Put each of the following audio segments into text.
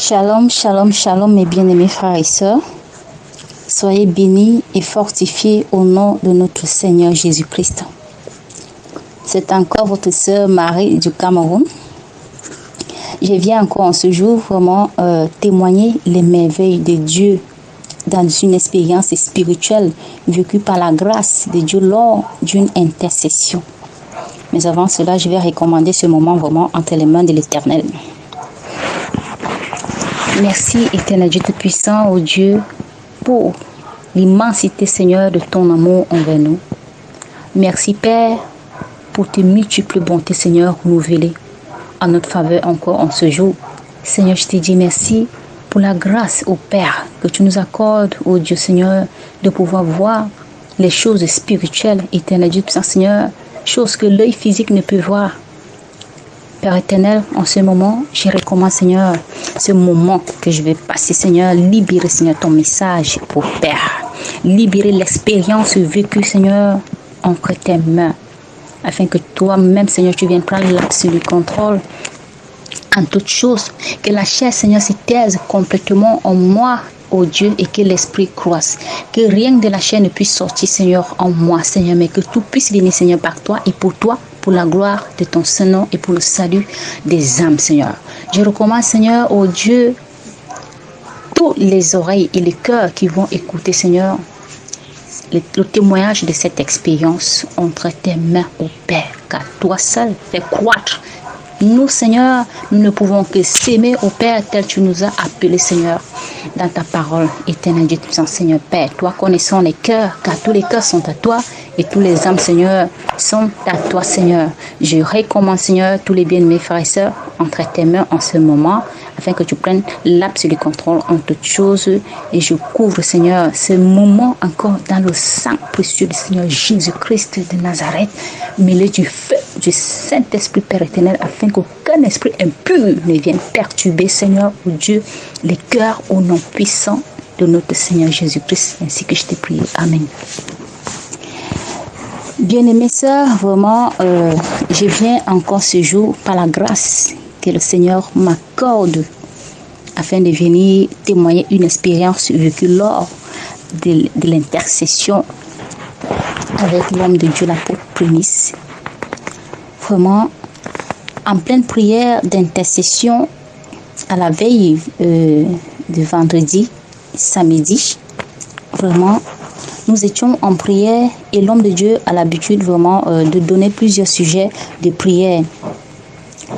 Shalom, shalom, shalom mes bien-aimés frères et sœurs. Soyez bénis et fortifiés au nom de notre Seigneur Jésus-Christ. C'est encore votre sœur Marie du Cameroun. Je viens encore en ce jour vraiment témoigner les merveilles de Dieu dans une expérience spirituelle vécue par la grâce de Dieu lors d'une intercession. Mais avant cela, je vais recommander ce moment vraiment entre les mains de l'Éternel. Merci, Éternel Dieu Tout-Puissant, ô Dieu, pour l'immensité, Seigneur, de ton amour envers nous. Merci, Père, pour tes multiples bontés, Seigneur, renouvelées en notre faveur encore en ce jour. Seigneur, je te dis merci pour la grâce, ô Père, que tu nous accordes, ô Dieu, Seigneur, de pouvoir voir les choses spirituelles, Éternel Dieu Tout-Puissant, Seigneur, choses que l'œil physique ne peut voir. Père éternel, en ce moment, je recommande, Seigneur, ce moment que je vais passer, Seigneur, libérer, Seigneur, ton message pour Père. Libérer l'expérience vécue, Seigneur, entre tes mains. Afin que toi-même, Seigneur, tu viennes prendre l'absolu contrôle en toutes choses. Que la chair, Seigneur, se taise complètement en moi, ô Dieu, et que l'esprit croisse. Que rien de la chair ne puisse sortir, Seigneur, en moi, Seigneur, mais que tout puisse venir, Seigneur, par toi et pour toi, pour la gloire de ton Saint-Nom et pour le salut des âmes, Seigneur. Je recommande, Seigneur, ô Dieu, tous les oreilles et les cœurs qui vont écouter, Seigneur, le témoignage de cette expérience entre tes mains, ô Père, car toi seul fais croître. Nous, Seigneur, nous ne pouvons que s'aimer, ô Père, tel tu nous as appelés, Seigneur, dans ta parole. Éternel Dieu Tout-Puissant, Seigneur Père, toi connaissons les cœurs, car tous les cœurs sont à toi et tous les âmes, Seigneur, sont à toi, Seigneur. Je recommande, Seigneur, tous les biens de mes frères et sœurs entre tes mains en ce moment, afin que tu prennes l'absolu contrôle en toutes choses. Et je couvre, Seigneur, ce moment encore dans le sang précieux du Seigneur Jésus-Christ de Nazareth, mêlé du feu du Saint-Esprit, Père éternel, afin qu'aucun esprit impur ne vienne perturber, Seigneur, ô Dieu, les cœurs au nom puissant de notre Seigneur Jésus-Christ, ainsi que je t'ai prié. Amen. Bien-aimés sœurs, vraiment, je viens encore ce jour par la grâce que le Seigneur m'accorde afin de venir témoigner une expérience vécue lors de l'intercession avec l'homme de Dieu, l'apôtre Prémice. Vraiment, en pleine prière d'intercession à la veille de vendredi, samedi, vraiment, nous étions en prière et l'homme de Dieu a l'habitude vraiment de donner plusieurs sujets de prière.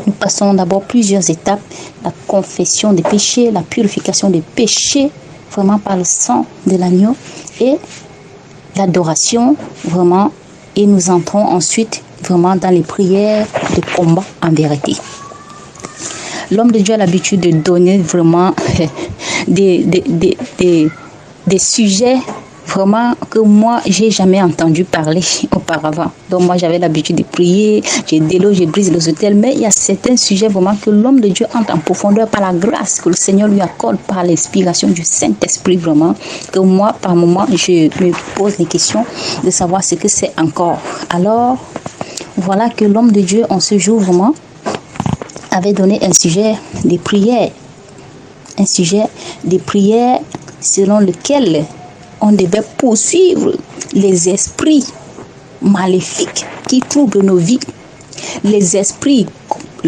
Nous passons d'abord plusieurs étapes, la confession des péchés, la purification des péchés, vraiment par le sang de l'agneau, et l'adoration, vraiment, et nous entrons ensuite vraiment dans les prières de combat en vérité. L'homme de Dieu a l'habitude de donner vraiment des sujets vraiment que moi j'ai jamais entendu parler auparavant. Donc moi j'avais l'habitude de prier, j'ai déloge, je brise les autels, mais il y a certains sujets vraiment que l'homme de Dieu entre en profondeur par la grâce que le Seigneur lui accorde par l'inspiration du Saint-Esprit, vraiment, que moi par moment je me pose les questions de savoir ce que c'est encore. Alors voilà que l'homme de Dieu en ce jour vraiment avait donné un sujet de prière, selon lequel on devait poursuivre les esprits maléfiques qui troublent nos vies. Les esprits,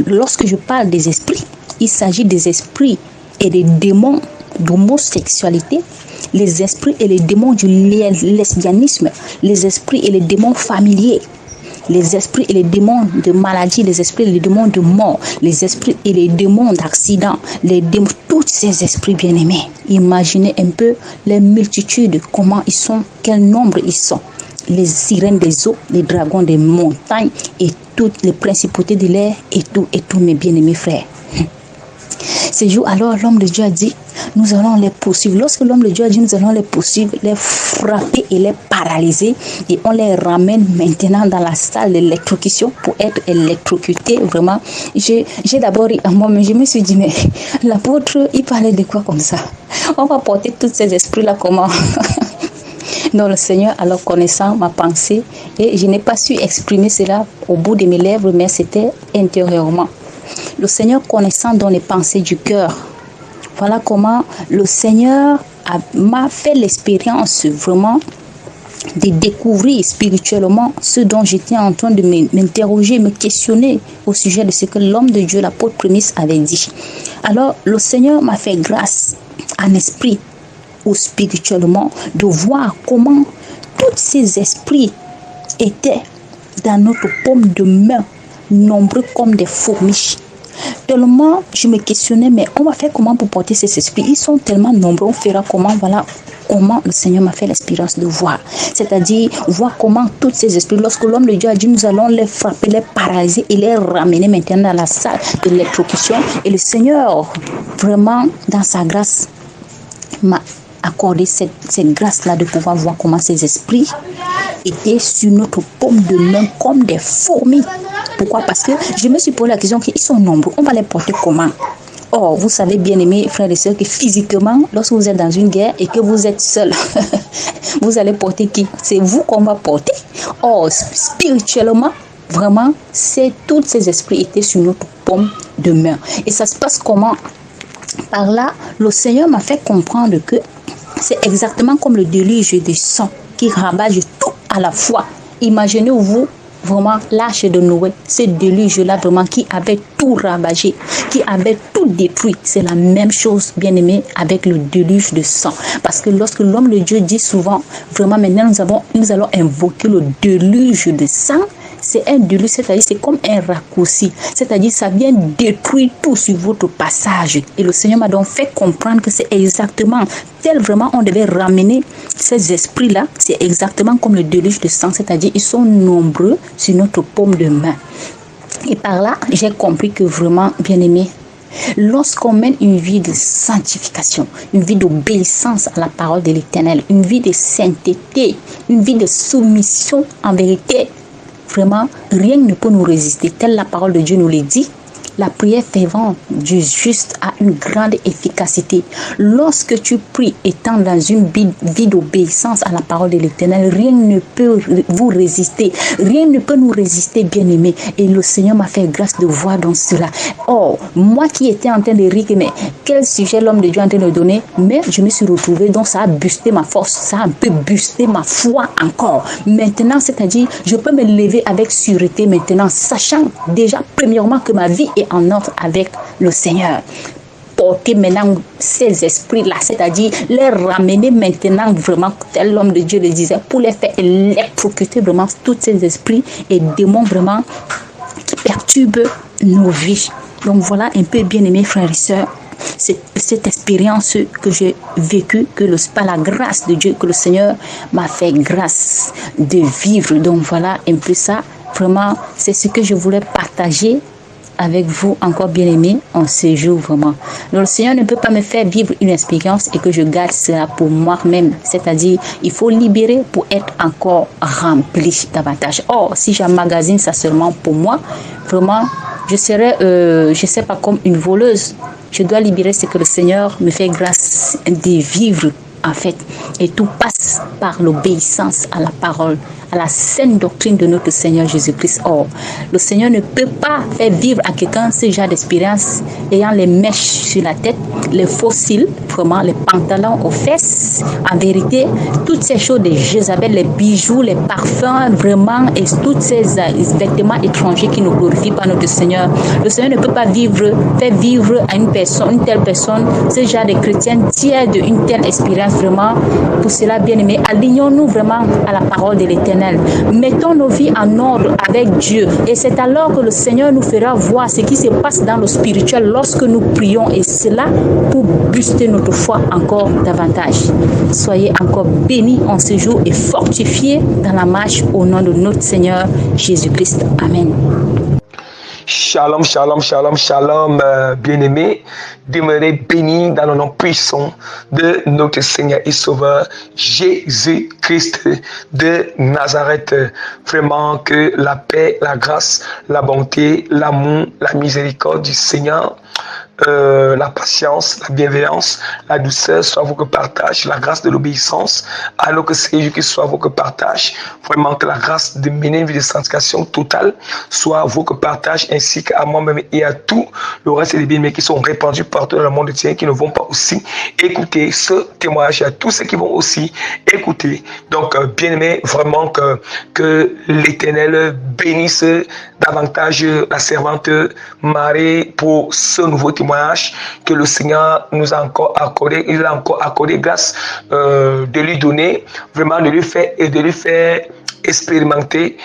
lorsque je parle des esprits, il s'agit des esprits et des démons d'homosexualité, les esprits et les démons du lesbianisme, les esprits et les démons familiers, les esprits et les démons de maladie, les esprits et les démons de mort, les esprits et les démons d'accident, tous ces esprits bien-aimés. Imaginez un peu les multitudes, comment ils sont, quel nombre ils sont. Les sirènes des eaux, les dragons des montagnes et toutes les principautés de l'air et tous mes bien-aimés frères. Ce jour, alors, l'homme de Dieu a dit, nous allons les poursuivre. Lorsque l'homme de Dieu a dit, nous allons les poursuivre, les frapper et les paralyser. Et on les ramène maintenant dans la salle d'électrocution pour être électrocutés. Vraiment, j'ai d'abord ri à moi, mais je me suis dit, mais l'apôtre, il parlait de quoi comme ça? On va porter tous ces esprits-là comment? Donc le Seigneur, alors connaissant ma pensée, et je n'ai pas su exprimer cela au bout de mes lèvres, mais c'était intérieurement. Le Seigneur connaissant dans les pensées du cœur, voilà comment le Seigneur m'a fait l'expérience vraiment de découvrir spirituellement ce dont j'étais en train de m'interroger, me questionner au sujet de ce que l'homme de Dieu, l'apôtre Prémice, avait dit. Alors, le Seigneur m'a fait grâce en esprit ou spirituellement de voir comment tous ces esprits étaient dans notre paume de main, nombreux comme des fourmis. Tellement je me questionnais, mais on va faire comment pour porter ces esprits? Ils sont tellement nombreux, on fera comment? Voilà comment le Seigneur m'a fait l'expérience de voir. C'est-à-dire voir comment tous ces esprits, lorsque l'homme de Dieu a dit nous allons les frapper, les paralyser et les ramener maintenant dans la salle de l'électrocution. Et le Seigneur, vraiment dans sa grâce, m'a accordé cette grâce-là de pouvoir voir comment ces esprits étaient sur notre paume de main comme des fourmis. Pourquoi? Parce que je me suis posé la question qu'ils sont nombreux. On va les porter comment? Or, vous savez bien aimés frères et sœurs que physiquement, lorsque vous êtes dans une guerre et que vous êtes seul, vous allez porter qui? C'est vous qu'on va porter. Or, spirituellement, vraiment, tous ces esprits étaient sur notre paume de main. Et ça se passe comment? Par là, le Seigneur m'a fait comprendre que c'est exactement comme le déluge de sang qui ravage tout à la fois. Imaginez-vous vraiment l'arche de Noé, ce déluge-là vraiment qui avait tout ravagé, qui avait tout détruit. C'est la même chose, bien aimé, avec le déluge de sang. Parce que lorsque l'homme de Dieu dit souvent, vraiment maintenant nous allons invoquer le déluge de sang, c'est un déluge, c'est-à-dire c'est comme un raccourci, c'est-à-dire ça vient détruire tout sur votre passage. Et le Seigneur m'a donc fait comprendre que c'est exactement tel vraiment on devait ramener ces esprits-là, c'est exactement comme le déluge de sang, c'est-à-dire ils sont nombreux sur notre paume de main. Et par là, j'ai compris que vraiment, bien aimé, lorsqu'on mène une vie de sanctification, une vie d'obéissance à la parole de l'Éternel, une vie de sainteté, une vie de soumission en vérité, vraiment, rien ne peut nous résister. Telle la parole de Dieu nous le dit. La prière fervente du juste a une grande efficacité. Lorsque tu pries étant dans une vie d'obéissance à la parole de l'Éternel, rien ne peut vous résister. Rien ne peut nous résister, bien-aimés. Et le Seigneur m'a fait grâce de voir dans cela. Or, moi qui étais en train de rire, mais quel sujet l'homme de Dieu est en train de donner, mais je me suis retrouvée, donc ça a boosté ma force, ça a un peu boosté ma foi encore. Maintenant, c'est-à-dire, je peux me lever avec sûreté maintenant, sachant déjà, premièrement, que ma vie est en ordre avec le Seigneur. Porter maintenant ces esprits-là, c'est-à-dire les ramener maintenant vraiment, tel l'homme de Dieu le disait, pour les faire électrocuter vraiment tous ces esprits et démons vraiment qui perturbent nos vies. Donc voilà un peu, bien aimés frères et sœurs, cette expérience que j'ai vécue, par la grâce de Dieu, que le Seigneur m'a fait grâce de vivre. Donc voilà un peu ça. Vraiment, c'est ce que je voulais partager avec vous, encore bien aimé, en ce jour vraiment. Donc, le Seigneur ne peut pas me faire vivre une expérience et que je garde cela pour moi-même. C'est-à-dire, il faut libérer pour être encore rempli davantage. Or, si j'emmagasine ça seulement pour moi, vraiment, je serais, je sais pas, comme une voleuse. Je dois libérer ce que le Seigneur me fait grâce de vivre, en fait. Et tout passe par l'obéissance à la parole, à la saine doctrine de notre Seigneur Jésus-Christ. Or, le Seigneur ne peut pas faire vivre à quelqu'un ce genre d'expérience ayant les mèches sur la tête, les fossiles, vraiment les pantalons aux fesses. En vérité, toutes ces choses de Jézabel, les bijoux, les parfums, vraiment, et tous ces vêtements étrangers qui ne glorifient pas notre Seigneur. Le Seigneur ne peut pas faire vivre à une telle personne, ce genre de chrétien tiers d'une telle expérience vraiment. Pour cela, bien aimé, alignons-nous vraiment à la parole de l'Éternel. Mettons nos vies en ordre avec Dieu. Et c'est alors que le Seigneur nous fera voir ce qui se passe dans le spirituel lorsque nous prions. Et cela pour booster notre foi encore davantage. Soyez encore bénis en ce jour et fortifiés dans la marche au nom de notre Seigneur Jésus-Christ. Amen. Shalom, shalom, shalom, shalom, bien-aimés. Demeurez bénis dans le nom puissant de notre Seigneur et Sauveur Jésus-Christ de Nazareth. Vraiment que la paix, la grâce, la bonté, l'amour, la miséricorde du Seigneur la patience, la bienveillance, la douceur soit votre partage, la grâce de l'obéissance, alors que c'est Jésus qui soit votre partage. Vraiment que la grâce de mener une vie de sanctification totale soit votre partage, ainsi qu'à moi-même et à tout le reste des bien-aimés qui sont répandus partout dans le monde entier, qui ne vont pas aussi écouter ce témoignage, à tous ceux qui vont aussi écouter. Donc, bien-aimés, vraiment que l'Éternel bénisse davantage la servante Marie pour ce nouveau témoignage que le Seigneur nous a encore accordé. Il a encore accordé grâce de lui donner, vraiment de lui faire expérimenter,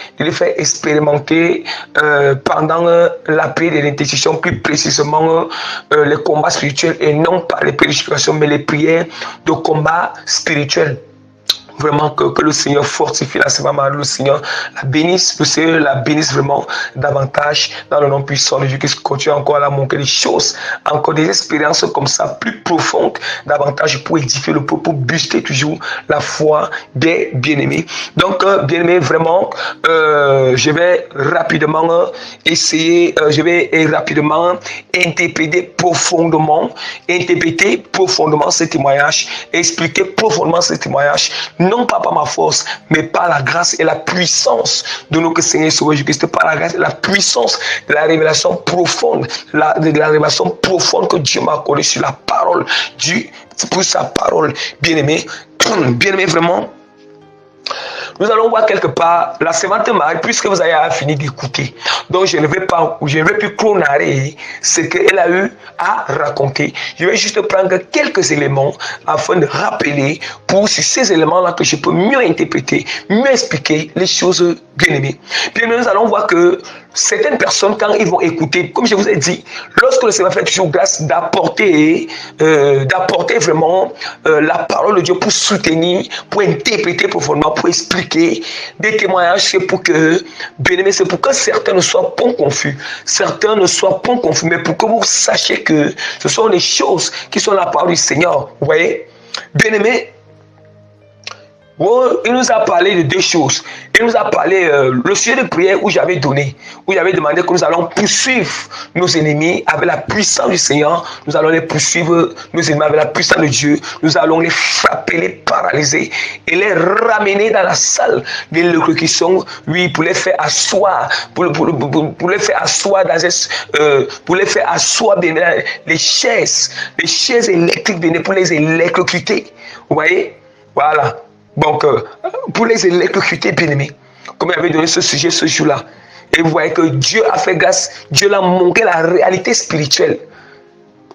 pendant la prière de l'intercession, plus précisément les combats spirituels et non pas les prédications, mais les prières de combat spirituel. Vraiment que le Seigneur fortifie la servante Marie, le Seigneur la bénisse, le Seigneur la bénisse vraiment davantage dans le nom puissant de Dieu, qui continue encore à la montrer des choses, encore des expériences comme ça, plus profondes, davantage pour édifier le peuple, pour booster toujours la foi des bien-aimés. Donc, bien-aimés, vraiment, je vais rapidement essayer, je vais rapidement interpréter profondément ce témoignage, expliquer profondément ce témoignage, non pas par ma force, mais par la grâce et la puissance de notre Seigneur et Sauveur Jésus-Christ, par la grâce et la puissance de la révélation profonde, de la révélation profonde que Dieu m'a accordée sur la parole, pour sa parole, bien-aimé, vraiment. Nous allons voir quelque part la servante Marie, puisque vous avez fini d'écouter. Donc je ne vais plus clonarrer ce qu'elle a eu à raconter. Je vais juste prendre quelques éléments afin de rappeler pour sur ces éléments-là que je peux mieux interpréter, mieux expliquer les choses bien-aimées. Puis nous allons voir que certaines personnes, quand ils vont écouter, comme je vous ai dit, lorsque le Seigneur fait toujours grâce d'apporter vraiment la parole de Dieu pour soutenir, pour interpréter profondément, pour expliquer des témoignages, c'est pour que, bien aimé, c'est pour que certains ne soient pas confus. Mais pour que vous sachiez que ce sont les choses qui sont la parole du Seigneur. Vous voyez, bien aimé, il nous a parlé de deux choses. Il nous a parlé le sujet de prière où j'avais demandé que nous allons poursuivre nos ennemis avec la puissance du Seigneur. Nous allons les poursuivre, nos ennemis, avec la puissance de Dieu. Nous allons les frapper, les paralyser et les ramener dans la salle de l'exécution, oui, pour les faire asseoir, pour les faire asseoir les chaises électriques, pour les électrocuter. Vous voyez? Voilà. Donc, pour les électrocuter, bien aimés, comme il avait donné ce sujet ce jour-là, et vous voyez que Dieu a fait grâce, Dieu l'a montré la réalité spirituelle.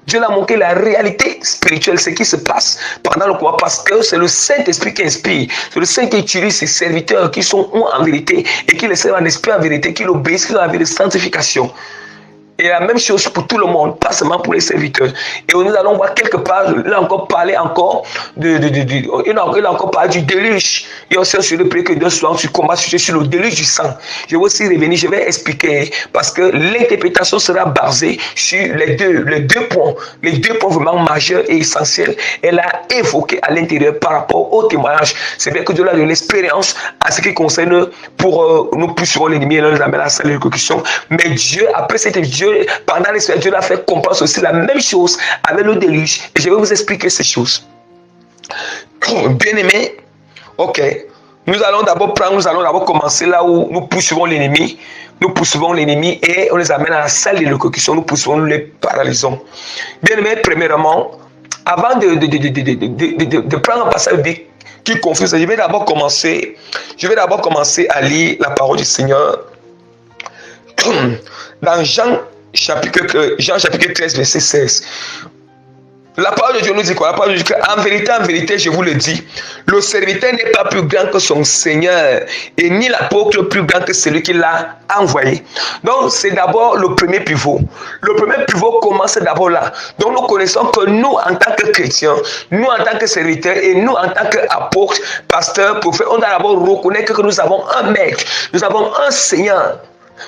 Dieu l'a montré la réalité spirituelle, ce qui se passe pendant le combat, parce que c'est le Saint-Esprit qui inspire, c'est le Saint qui utilise ses serviteurs qui sont en vérité et qui les servent en esprit en vérité, qui l'obéissent dans la vie de sanctification. Et la même chose pour tout le monde, pas seulement pour les serviteurs. Et nous allons voir quelque part, il a encore parlé du déluge. Et aussi sur le prix que Dieu soit sur combat sur le déluge du sang. Je vais aussi revenir, je vais expliquer, parce que l'interprétation sera basée sur les deux points vraiment majeurs et essentiels. Elle a évoqué à l'intérieur par rapport au témoignage. C'est bien que Dieu a donné l'expérience à ce qui concerne pour nous poursuivre l'ennemi et nous amener à la salle de l'exécution. Mais Dieu, après cette pendant l'expérience, Dieu a fait comprendre aussi la même chose avec le déluge. Et je vais vous expliquer ces choses. Bien aimé, ok. Nous allons d'abord commencer là où nous poursuivons l'ennemi. Et on les amène à la salle de l'exécution. Nous poursuivons, nous les paralysons. Bien aimé, premièrement, avant de prendre un passage biblique qui confuse, je vais d'abord commencer à lire la parole du Seigneur. Dans Jean chapitre 13, verset 16. La parole de Dieu nous dit quoi? La parole de Dieu dit qu'en vérité, je vous le dis, le serviteur n'est pas plus grand que son Seigneur, et ni l'apôtre plus grand que celui qui l'a envoyé. Donc, c'est d'abord le premier pivot. Le premier pivot commence d'abord là. Donc, nous connaissons que nous, en tant que chrétiens, nous, en tant que serviteurs, et nous, en tant qu'apôtres, pasteurs, prophètes, on doit d'abord reconnaître que nous avons un maître, nous avons un Seigneur.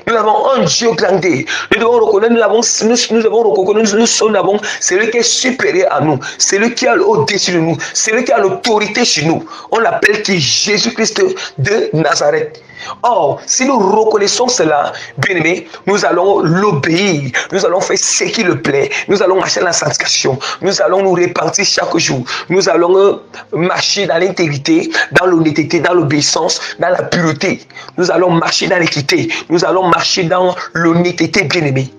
Nous avons un Dieu grandé. Nous devons reconnaître, nous avons celui qui est supérieur à nous, celui qui est au-dessus de nous, celui qui a l'autorité sur nous. On l'appelle qui Jésus-Christ de Nazareth. Or, si nous reconnaissons cela, bien aimé, nous allons l'obéir, nous allons faire ce qui le plaît, nous allons marcher dans la sanctification, nous allons nous repentir chaque jour, nous allons marcher dans l'intégrité, dans l'honnêteté, dans l'obéissance, dans la pureté, nous allons marcher dans l'équité, nous allons marcher dans l'honnêteté, bien aimé.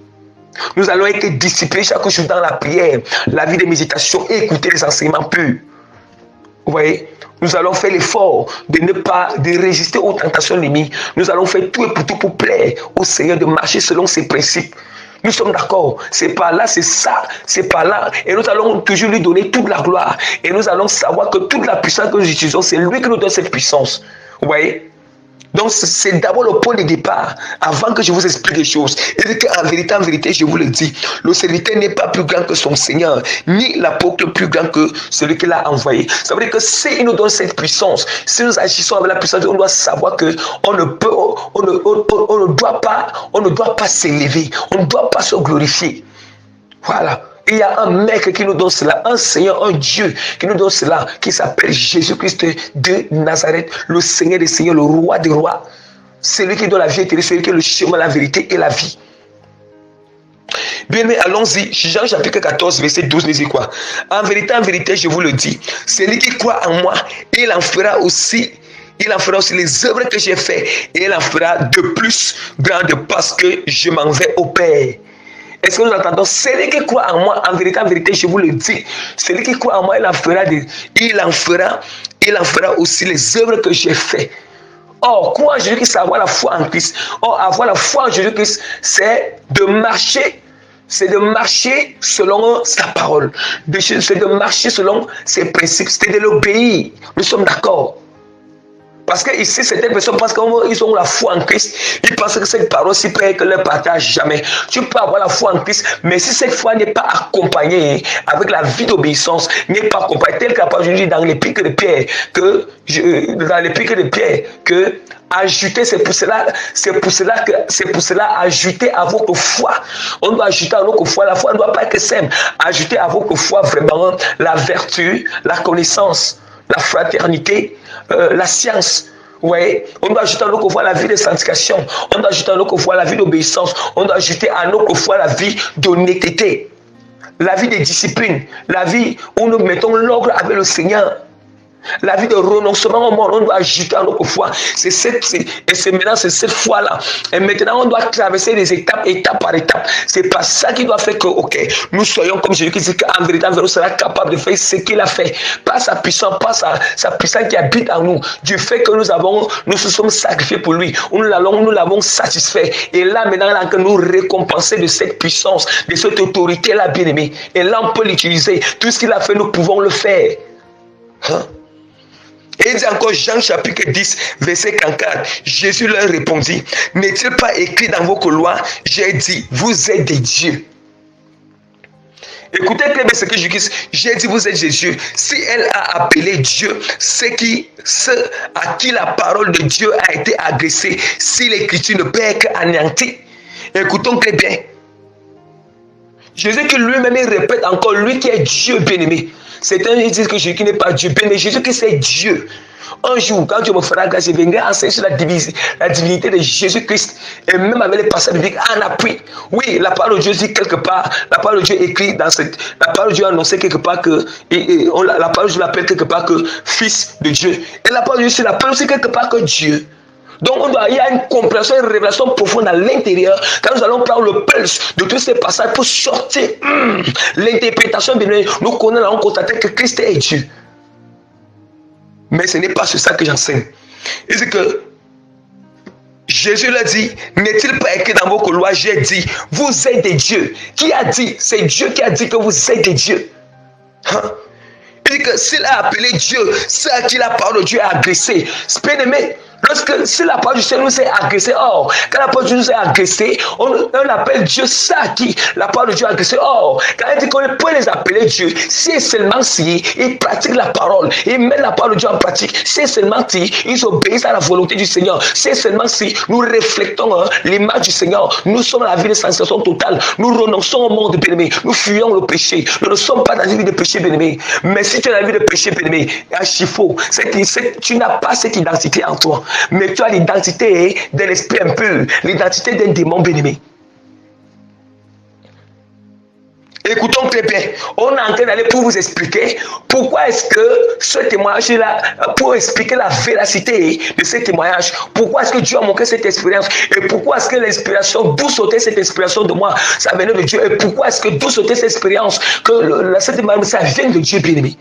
Nous allons être disciplinés chaque jour dans la prière, la vie de méditation et écouter les enseignements purs. Vous voyez? Nous allons faire l'effort de résister aux tentations ennemies. Nous allons faire tout et pour tout pour plaire au Seigneur, de marcher selon ses principes. Nous sommes d'accord. C'est par là, c'est ça, c'est par là. Et nous allons toujours lui donner toute la gloire. Et nous allons savoir que toute la puissance que nous utilisons, c'est lui qui nous donne cette puissance. Vous voyez? Donc, c'est d'abord le point de départ, avant que je vous explique les choses. Et qu'en vérité, je vous le dis, le serviteur n'est pas plus grand que son Seigneur, ni l'apôtre plus grand que celui qui l'a envoyé. Ça veut dire que s'il nous donne cette puissance, si nous agissons avec la puissance, on doit savoir que on ne doit pas s'élever, on ne doit pas se glorifier. Voilà. Il y a un mec qui nous donne cela, un Seigneur, un Dieu qui nous donne cela, qui s'appelle Jésus-Christ de Nazareth, le Seigneur des Seigneurs, le Roi des Rois. C'est lui qui donne la vie éternelle, c'est lui qui est le chemin, la vérité et la vie. Bien, mais allons-y. Jean chapitre 14, verset 12 nous dit quoi? En vérité, je vous le dis, celui qui croit en moi, il en fera aussi les œuvres que j'ai faites, et il en fera de plus grandes parce que je m'en vais au Père. Est-ce que nous entendons? Celui qui croit en moi, en vérité, je vous le dis, celui qui croit en moi, il en fera aussi les œuvres que j'ai faites. Or, croire en Jésus-Christ, c'est avoir la foi en Christ. Or, avoir la foi en Jésus-Christ, c'est de marcher selon sa parole. C'est de marcher selon ses principes, c'est de l'obéir. Nous sommes d'accord. Parce que ici, certaines personnes pensent qu'ils ont la foi en Christ. Ils pensent que cette parole, si près que ne partagent jamais. Tu peux avoir la foi en Christ, mais si cette foi n'est pas accompagnée avec la vie d'obéissance, n'est pas accompagnée, tel qu'après je dis dans l'épître de Pierre, que ajouter, c'est pour cela, ajouter à votre foi. On doit ajouter à notre foi. La foi ne doit pas être simple. Ajouter à votre foi vraiment la vertu, la connaissance, la fraternité, la science. Ouais. On doit ajouter à notre foi la vie de sanctification. On doit ajouter à notre foi la vie d'obéissance. On doit ajouter à notre foi la vie d'honnêteté. La vie de discipline. La vie où nous mettons l'ordre avec le Seigneur. La vie de renoncement au monde, on doit ajouter à notre foi. C'est cette foi-là. Et maintenant, on doit traverser les étapes par étape. C'est pas ça qui doit faire que, ok, nous soyons comme Jésus qui dit qu'en vérité, nous sera capable de faire ce qu'il a fait. Pas sa puissance, pas sa puissance qui habite en nous. Du fait que nous se sommes sacrifiés pour lui. Nous l'avons satisfait. Et là, maintenant, là, que nous récompenser de cette puissance, de cette autorité-là, bien-aimée. Et là, on peut l'utiliser. Tout ce qu'il a fait, nous pouvons le faire. Hein? Et il dit encore Jean chapitre 10, verset 44. Jésus leur répondit, n'est-il pas écrit dans votre loi, j'ai dit, vous êtes des dieux. Écoutez très bien ce que je dis. J'ai dit, vous êtes des dieux. Si elle a appelé Dieu, ceux à qui la parole de Dieu a été agressée, si l'écriture ne peut être anéantie. Écoutons très bien. Jésus qui lui-même répète encore, lui qui est Dieu bien-aimé. Certains disent que Jésus qui n'est pas Dieu, mais Jésus qui c'est Dieu. Un jour, quand Dieu me fera grâce, je viendrai enseigner sur la divinité de Jésus-Christ. Et même avec les passages bibliques en appui. Oui, la parole de Dieu dit quelque part, la parole de Dieu écrit dans cette. La parole de Dieu a annoncé quelque part que. La parole de Dieu l'appelle quelque part que Fils de Dieu. Et la parole de Dieu l'appelle aussi quelque part que Dieu. Donc il y a une compréhension, une révélation profonde à l'intérieur. Quand nous allons prendre le pulse de tous ces passages pour sortir l'interprétation biblique, nous connaissons, on constate que Christ est Dieu. Mais ce n'est pas sur ça que j'enseigne. Il dit que Jésus l'a dit, n'est-il pas écrit dans votre loi, j'ai dit, vous êtes des dieux. Qui a dit? C'est Dieu qui a dit que vous êtes des dieux. Hein? Il dit que s'il a appelé Dieu, c'est à qui la parole de Dieu a agressé. Bien aimé, si la parole du Seigneur nous est agressée, quand la parole de Dieu nous est agressée, on appelle Dieu ça à qui la parole de Dieu a agressé. Quand il dit qu'on peut les appeler Dieu, c'est seulement si ils pratiquent la parole, ils mettent la parole de Dieu en pratique, c'est seulement si ils obéissent à la volonté du Seigneur, c'est seulement si nous reflétons l'image du Seigneur, nous sommes dans la vie de sanctification totale, nous renonçons au monde bien-aimé, nous fuyons le péché, nous ne sommes pas dans une vie de péché bien-aimé. Mais si tu es dans la vie de péché bien-aimé, archi faux, tu n'as pas cette identité en toi. mais tu as l'identité d'un esprit impur, l'identité d'un démon, bien-aimé. Écoutons très bien. On est en train d'aller pour vous expliquer pourquoi est-ce que ce témoignage-là, pour expliquer la véracité de ce témoignage, pourquoi est-ce que Dieu a montré cette expérience et pourquoi est-ce que l'inspiration, d'où sautait cette inspiration de moi, ça venait de Dieu et pourquoi est-ce que d'où sautait cette expérience, que cette témoignage, ça vient de Dieu, bien-aimé.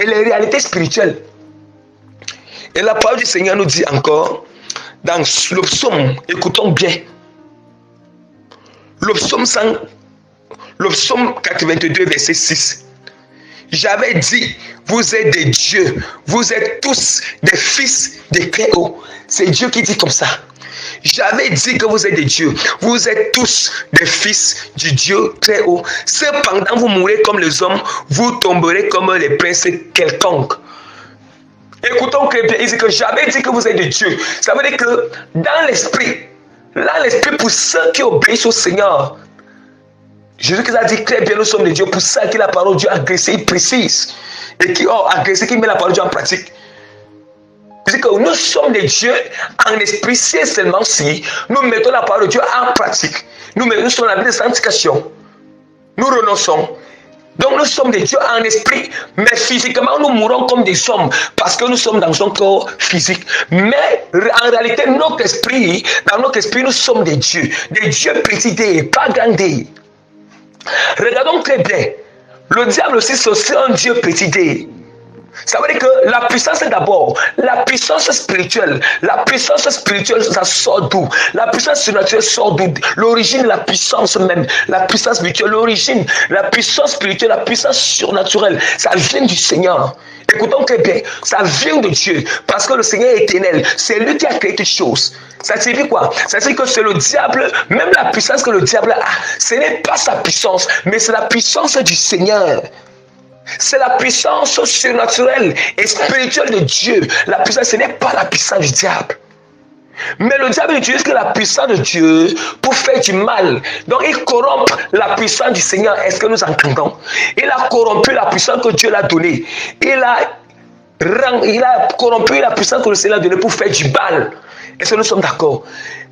Et les réalités spirituelles. Et la parole du Seigneur nous dit encore, dans le psaume, écoutons bien, le psaume 82, verset 6. J'avais dit, vous êtes des dieux, vous êtes tous des fils de Très-Haut. C'est Dieu qui dit comme ça. J'avais dit que vous êtes des dieux, vous êtes tous des fils du Dieu Très-Haut. Cependant, vous mourrez comme les hommes, vous tomberez comme les princes quelconques. Écoutons très bien, il dit que j'avais dit que vous êtes des dieux. Ça veut dire que dans l'esprit, pour ceux qui obéissent au Seigneur, Jésus-Christ a dit très bien, nous sommes des dieux. Pour ça que la parole de Dieu agressée, il précise. Et qui agressé, qui met la parole de Dieu en pratique. Il dit que nous sommes des dieux en esprit, si et seulement si nous mettons la parole de Dieu en pratique. Nous sommes dans la vie de sanctification. Nous renonçons. Donc nous sommes des dieux en esprit, mais physiquement nous mourons comme des hommes parce que nous sommes dans un corps physique. Mais en réalité, dans notre esprit, nous sommes des dieux petits dés, pas grands dés. Regardons très bien. Le diable aussi, c'est un dieu petit dé. Ça veut dire que la puissance est d'abord la puissance spirituelle. La puissance spirituelle, ça sort d'où? La puissance surnaturelle sort d'où? L'origine de la puissance même, la puissance spirituelle, l'origine, la puissance spirituelle, la puissance surnaturelle, ça vient du Seigneur. Écoutons très bien, ça vient de Dieu, parce que le Seigneur est éternel. C'est lui qui a créé toutes choses. Ça signifie quoi? Ça signifie que c'est le diable, même la puissance que le diable a, ce n'est pas sa puissance, mais c'est la puissance du Seigneur. C'est la puissance surnaturelle et spirituelle de Dieu. La puissance, ce n'est pas la puissance du diable. Mais le diable utilise que la puissance de Dieu pour faire du mal. Donc il corrompt la puissance du Seigneur. Est-ce que nous entendons? Il a corrompu la puissance que Dieu l'a donnée. Il a corrompu la puissance que le Seigneur a donnée pour faire du mal. Est-ce que nous sommes d'accord?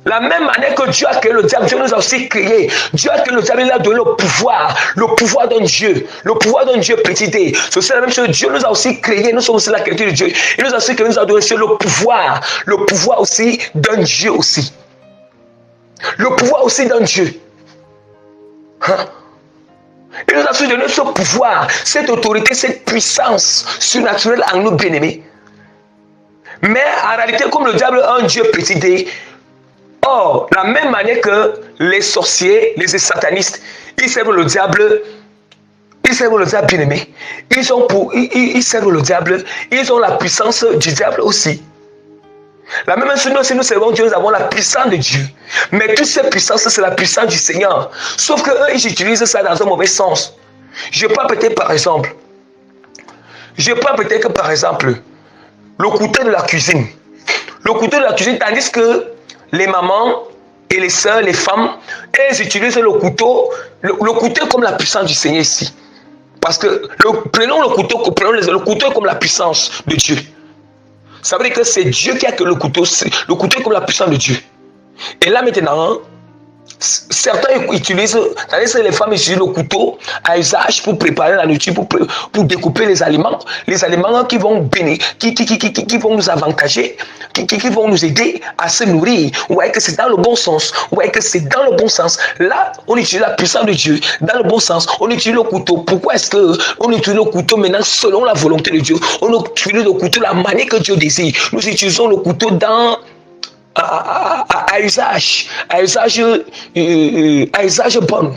La même manière que Dieu a créé le diable, Dieu nous a aussi créé. Dieu a créé le diable, il a donné le pouvoir d'un Dieu, petit dé. C'est la même chose, Dieu nous a aussi créé, nous sommes aussi la créature de Dieu. Il nous a aussi créé, nous a donné le pouvoir aussi d'un Dieu aussi. Le pouvoir aussi d'un Dieu. Il nous a aussi donné ce pouvoir, cette autorité, cette puissance surnaturelle en nous, bien-aimés. Mais en réalité, comme le diable est un Dieu petit dé, la même manière que les sorciers, les satanistes, ils servent le diable bien-aimé. Ils servent le diable, ils ont la puissance du diable aussi. La même chose, nous, si nous servons Dieu, nous avons la puissance de Dieu. Mais toutes ces puissances, c'est la puissance du Seigneur. Sauf qu'eux, ils utilisent ça dans un mauvais sens. Je peux peut-être par exemple, le couteau de la cuisine. Le couteau de la cuisine, tandis que les mamans et les sœurs, les femmes, elles utilisent le couteau comme la puissance du Seigneur ici. Parce que prenons le couteau comme la puissance de Dieu. Ça veut dire que c'est Dieu qui a que le couteau comme la puissance de Dieu. Et là maintenant, certains utilisent, c'est-à-dire que les femmes utilisent le couteau à usage pour préparer la nourriture, pour découper les aliments qui vont bénir, qui vont nous avantager, qui vont nous aider à se nourrir. Vous voyez que c'est dans le bon sens. Là, on utilise la puissance de Dieu dans le bon sens. On utilise le couteau. Pourquoi est-ce qu'on utilise le couteau maintenant selon la volonté de Dieu? On utilise le couteau la manière que Dieu désire. Nous utilisons le couteau à usage bon.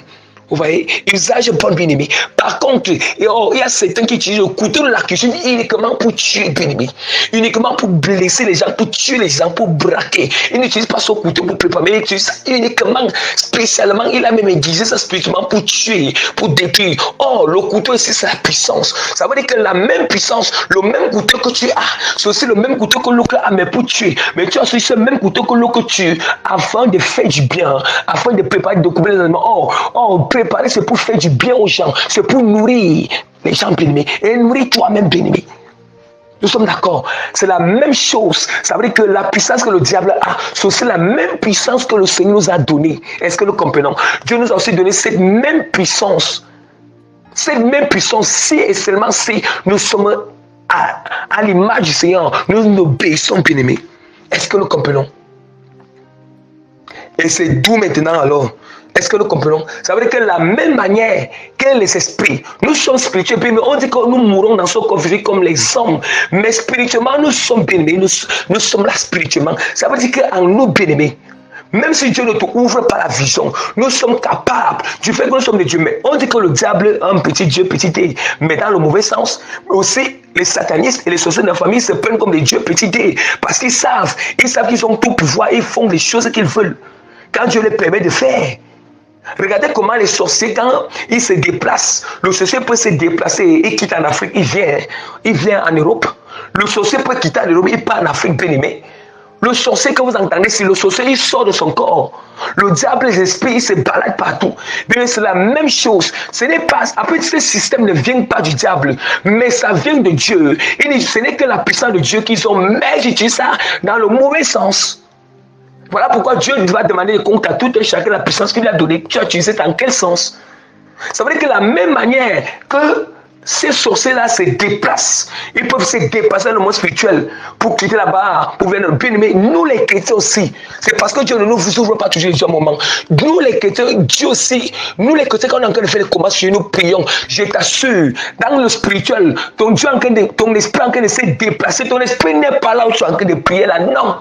Vous voyez, usage bon, bien-aimé. Par contre, il y a certains qui utilisent le couteau de la cuisine uniquement pour tuer, bien-aimé. Uniquement pour blesser les gens, pour tuer les gens, pour braquer. Ils n'utilisent pas ce couteau pour préparer, mais ils utilisent ça uniquement, spécialement. Il a même aiguisé ça spécialement pour tuer, pour détruire. Le couteau ici, c'est la puissance. Ça veut dire que la même puissance, le même couteau que tu as, c'est aussi le même couteau que l'autre a, mais pour tuer. Mais tu as aussi ce même couteau que l'autre tue, afin de faire du bien, afin de préparer, de couper les aliments. Préparer, c'est pour faire du bien aux gens, c'est pour nourrir les gens, bien-aimés, et nourrir toi-même, bien-aimé. Nous sommes d'accord. C'est la même chose. Ça veut dire que la puissance que le diable a, c'est aussi la même puissance que le Seigneur nous a donnée. Est-ce que nous comprenons? Dieu nous a aussi donné cette même puissance. Cette même puissance, si et seulement si nous sommes à l'image du Seigneur, nous obéissons, bien-aimés. Est-ce que nous comprenons? Et c'est d'où maintenant alors? Est-ce que nous comprenons? Ça veut dire que la même manière que les esprits, nous sommes spirituels, mais on dit que nous mourons dans ce corps physique comme les hommes, mais spirituellement nous sommes bien-aimés, nous sommes là spirituellement. Ça veut dire qu'en nous bien-aimés, même si Dieu ne te ouvre pas la vision, nous sommes capables du fait que nous sommes des dieux. Mais on dit que le diable est un petit dieu, petit d, mais dans le mauvais sens. Mais aussi, les satanistes et les sorciers de la famille se prennent comme des dieux, petit d, parce qu'ils savent qu'ils ont tout pouvoir, ils font les choses qu'ils veulent. Quand Dieu les permet de faire. Regardez comment les sorciers, quand ils se déplacent, le sorcier peut se déplacer et quitte en Afrique, il vient en Europe. Le sorcier peut quitter en Europe, il part en Afrique, bien aimé. Le sorcier que vous entendez, si le sorcier il sort de son corps, le diable, les esprits, ils se baladent partout. Mais c'est la même chose. Ce n'est pas, après, ce système ne vient pas du diable, mais ça vient de Dieu. Ce n'est que la puissance de Dieu qu'ils ont, mais j'utilise ça dans le mauvais sens. Voilà pourquoi Dieu va demander des comptes à tout un chacun la puissance qu'il a donnée. Tu as utilisé dans quel sens? Ça veut dire que de la même manière que ces sorciers-là se déplacent, ils peuvent se déplacer dans le monde spirituel pour quitter là-bas, pour venir bien aimer. Nous les chrétiens aussi, c'est parce que Dieu ne nous ouvre pas toujours les yeux à un moment. Nous les chrétiens, Dieu aussi, nous les chrétiens, quand on est en train de faire les combats sur nous prions, je t'assure, dans le spirituel, ton esprit est en train de se déplacer, ton esprit n'est pas là où tu es en train de prier là, non.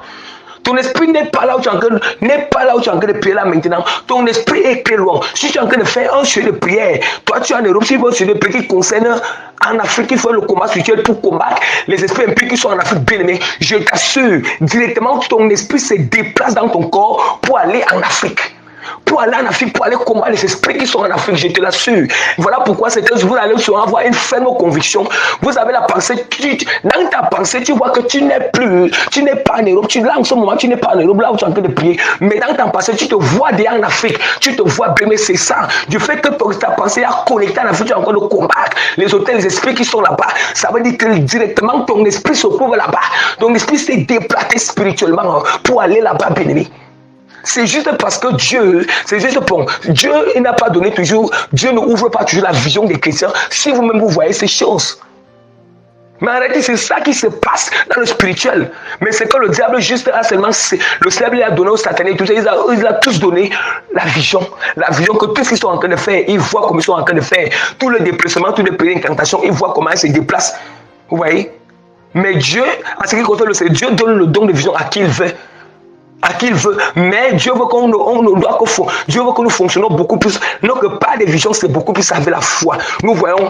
Ton esprit n'est pas là où tu es en train de prier là maintenant. Ton esprit est très loin. Si tu es en train de faire un sujet de prière, toi tu es en Europe, si tu veux un sujet de prière qui concerne en Afrique, il faut le combat spirituel pour combattre les esprits impies qui sont en Afrique, bien aimés. Je t'assure, directement ton esprit se déplace dans ton corps pour aller en Afrique. Pour aller en Afrique, pour aller combattre les esprits qui sont en Afrique, je te l'assure. Voilà pourquoi c'est que vous allez avoir une ferme conviction. Vous avez la pensée, dans ta pensée, tu vois que tu n'es pas en Europe. Là, en ce moment, tu n'es pas en Europe, là où tu es en train de prier. Mais dans ta pensée, tu te vois déjà en Afrique. Tu te vois bien, mais c'est ça. Du fait que ta pensée a connecté en Afrique, tu es en train de combattre les hôtels, les esprits qui sont là-bas. Ça veut dire que directement, ton esprit se trouve là-bas. Ton esprit s'est déplacé spirituellement pour aller là-bas, bien-aimé. C'est juste parce que Dieu, Dieu, il n'a pas donné toujours, Dieu n'ouvre pas toujours la vision des chrétiens si vous-même vous voyez ces choses. Mais arrêtez, c'est ça qui se passe dans le spirituel. Mais c'est que le diable juste a seulement, le diable il a donné aux satanés, tout ça, il a tous donné la vision que tout ce qu'ils sont en train de faire, ils voient comment ils sont en train de faire, tout le déplacement, toutes les prières d'incantation, ils voient comment ils se déplacent. Vous voyez? Mais Dieu, à ce qui concerne le Seigneur, Dieu donne le don de vision à qui il veut. À qui il veut, mais Dieu veut Dieu veut que nous fonctionnons beaucoup plus. Non que pas des visions, c'est beaucoup plus avec la foi. Nous voyons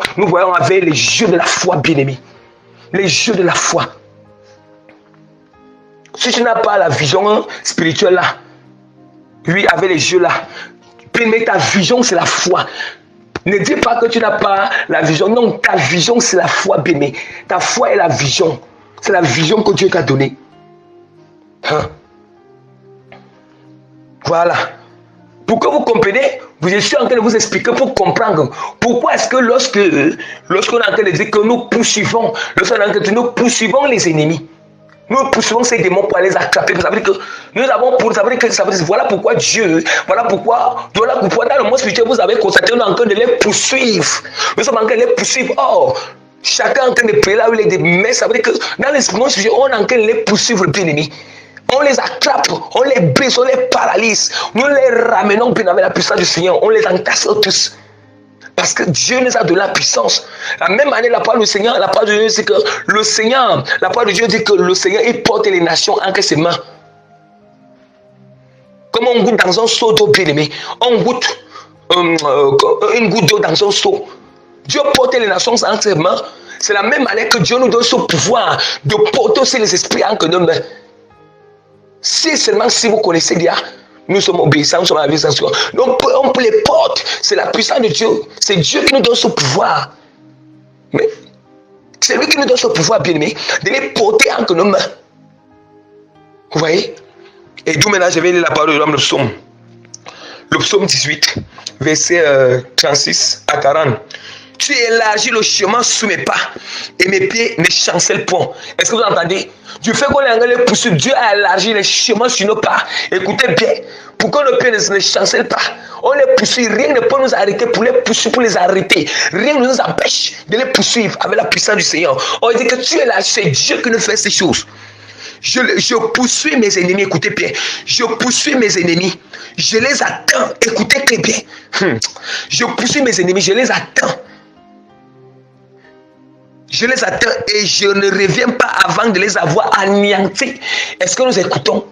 avec les yeux de la foi, bien-aimés. Les yeux de la foi. Si tu n'as pas la vision spirituelle là, oui, avec les yeux là, mais ta vision c'est la foi. Ne dis pas que tu n'as pas la vision. Non, ta vision c'est la foi, bien-aimé. Ta foi est la vision. C'est la vision que Dieu t'a donnée. Hein? Voilà. Pour que vous compreniez, je suis en train de vous expliquer pour comprendre pourquoi est-ce que lorsqu'on est en train de dire que nous poursuivons les ennemis, nous poursuivons ces démons pour les attraper. Ça veut dire que voilà pourquoi Dieu, voilà pourquoi dans le monde spirituel, vous avez constaté, nous sommes en train de les poursuivre. Nous sommes en train de les poursuivre. Or, chacun est en train de prier là où il est, mais ça veut dire que dans le monde spirituel, on est en train de les poursuivre, bien aimés. On les attrape, on les brise, on les paralyse. Nous les ramenons bien avec la puissance du Seigneur. On les entasse tous. Parce que Dieu nous a donné la puissance. La même année, la parole du Seigneur, la parole de Dieu dit que le Seigneur, la parole de Dieu dit que le Seigneur, il porte les nations entre ses mains. Comme on goûte dans un seau d'eau, bien aimé. On goûte une goutte d'eau dans un seau. Dieu porte les nations entre ses mains. C'est la même année que Dieu nous donne ce pouvoir de porter aussi les esprits entre nos mains. Si seulement si vous connaissez déjà, nous sommes obéissants, nous sommes à la vie sans soi. Donc on peut les porter. C'est la puissance de Dieu. C'est Dieu qui nous donne ce pouvoir. Mais c'est lui qui nous donne ce pouvoir, bien aimé, de les porter entre nos mains. Vous voyez? Et d'où maintenant je vais lire la parole de l'homme, le psaume. Le psaume 18, verset 36 à 40. Tu élargis le chemin sous mes pas et mes pieds ne chancellent point. Est-ce que vous entendez? Du fait qu'on les poursuit, Dieu a élargi les chemins sur nos pas. Écoutez bien, pour que nos pieds ne chancellent pas, on les poursuit. Rien ne peut nous arrêter pour les poursuivre, pour les arrêter. Rien ne nous empêche de les poursuivre avec la puissance du Seigneur. On dit que tu élargis, c'est Dieu qui nous fait ces choses. Je poursuis mes ennemis, écoutez bien. Je poursuis mes ennemis. Je les attends, écoutez très bien. Je poursuis mes ennemis, je les attends. Je les attends et je ne reviens pas avant de les avoir anéantis. Est-ce que nous écoutons?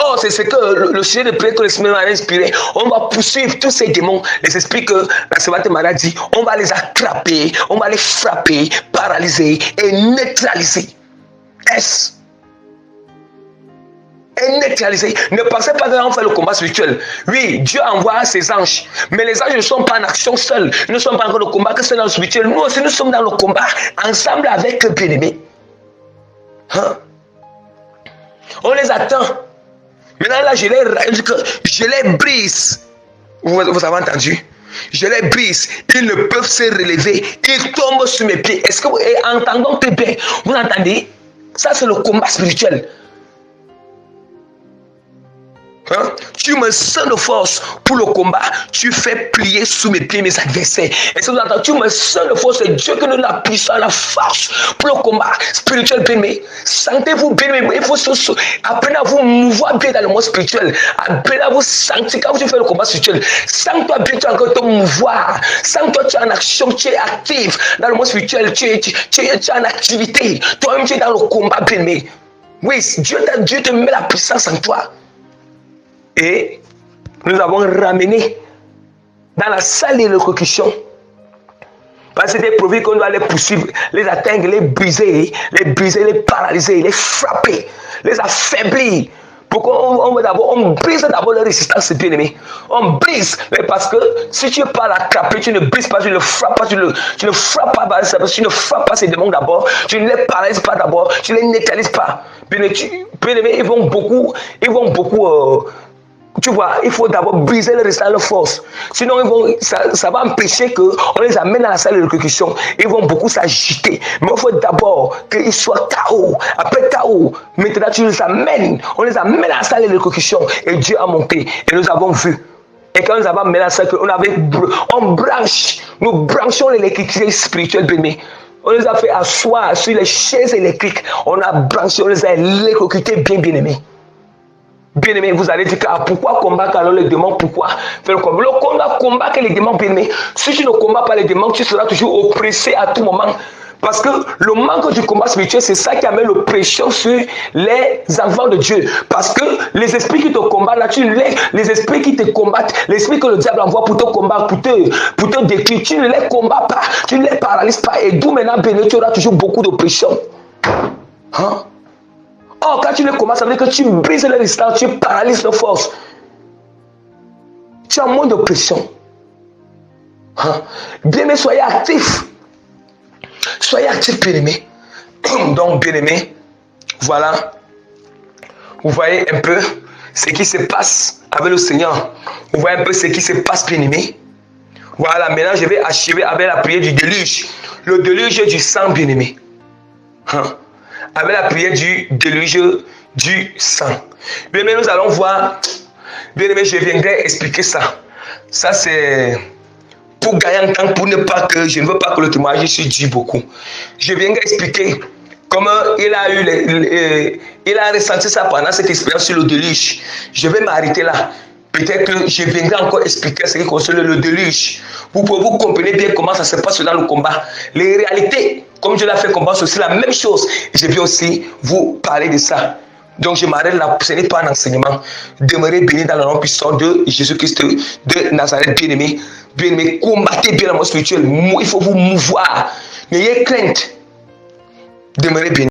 Oh, c'est ce que le sujet de prière que le Seigneur m'a inspiré. On va poursuivre tous ces démons, les esprits que la Sébastien m'a dit. On va les attraper, on va les frapper, paralyser et neutraliser. Est-ce et neutraliser. Ne pensez pas qu'on fait le combat spirituel. Oui, Dieu envoie ses anges. Mais les anges ne sont pas en action seuls. Ils ne sont pas encore dans le combat que c'est dans le spirituel. Nous aussi, nous sommes dans le combat ensemble avec le bien-aimé. Hein? On les attend. Maintenant, là, je les brise. Vous avez entendu? Je les brise. Ils ne peuvent se relever. Ils tombent sur mes pieds. Est-ce que vous entendez très bien? Vous entendez? Ça, c'est le combat spirituel. Hein? Tu me sens de force pour le combat. Tu fais plier sous mes pieds mes adversaires. Est-ce que vous entendez? Tu me sens de force. C'est Dieu qui nous donne la puissance, la force pour le combat spirituel bien aimé. Sentez-vous bien aimé. Il faut apprenez à vous mouvoir bien dans le monde spirituel. Apprenez à vous sentir quand tu fais le combat spirituel. Sens-toi bien, tu as encore te mouvoir. Sens-toi, tu es en action, tu es actif dans le monde spirituel. Tu es en activité. Toi-même, tu es dans le combat bien aimé. Oui, Dieu te met la puissance en toi. Et nous avons ramené dans la salle de l'élocution. Parce que c'était prévu qu'on doit les poursuivre, les atteindre, les briser, les paralyser, les frapper, les affaiblir. Pourquoi on brise d'abord la résistance, bien aimé. On brise, mais parce que si tu parles à attraper, tu ne brises pas, tu ne frappes pas, tu ne frappes pas, tu ne frappes pas ces démons d'abord, tu ne les paralyses pas d'abord, tu ne les neutralises pas. Bien aimé, ils vont beaucoup. Tu vois, il faut d'abord briser le restant de force. Sinon, ça va empêcher qu'on les amène à la salle de l'exécution. Ils vont beaucoup s'agiter. Mais il faut d'abord qu'ils soient KO. Après KO, maintenant tu les amènes. On les amène à la salle de l'exécution. Et Dieu a monté. Et nous avons vu. Et quand nous avons amené à la salle, on branchons l'électricité spirituelle bénie. On les a fait asseoir sur les chaises électriques. On a branché, on les a électrocutés bien aimés. Bien aimé, vous allez dire que pourquoi combattre alors les démons? Pourquoi faire le combat? Le combat combat que les démons, bien aimé. Si tu ne combats pas les démons, tu seras toujours oppressé à tout moment. Parce que le manque du combat spirituel, c'est ça qui amène l'oppression sur les enfants de Dieu. Parce que les esprits qui te combattent, là, les esprits qui te combattent, l'esprit que le diable envoie pour te combattre, pour te détruire, tu ne les combats pas, tu ne les paralyses pas. Et d'où maintenant, bien, tu auras toujours beaucoup d'oppression. Hein? Or, quand tu les combats, ça veut dire que tu brises les résistances, tu paralyses nos forces. Tu as moins de pression. Hein? Bien aimé, soyez actifs. Soyez actifs, bien aimé. Donc, bien aimé, voilà. Vous voyez un peu ce qui se passe avec le Seigneur. Vous voyez un peu ce qui se passe, bien aimé. Voilà, maintenant je vais achever avec la prière du déluge. Le déluge du sang, bien aimé. Hein? Avec la prière du déluge du sang. Bien aimé, nous allons voir. Bien aimé, je viendrai expliquer ça. Ça, c'est pour gagner en temps, pour ne pas que je ne veux pas que le témoignage se dise beaucoup. Je viendrai expliquer comment il a ressenti ça pendant cette expérience sur le déluge. Je vais m'arrêter là. Peut-être que je viendrai encore expliquer ce qui concerne le déluge. Vous comprenez bien comment ça se passe dans le combat. Les réalités, comme je l'ai fait combat, c'est aussi la même chose. Je vais aussi vous parler de ça. Donc je m'arrête là. Ce n'est pas un enseignement. Demeurez bénis dans le nom puissant de Jésus-Christ de Nazareth, bien-aimé. Bien-aimé, combattez bien le monde spirituel. Il faut vous mouvoir. N'ayez crainte. Demeurez bénis.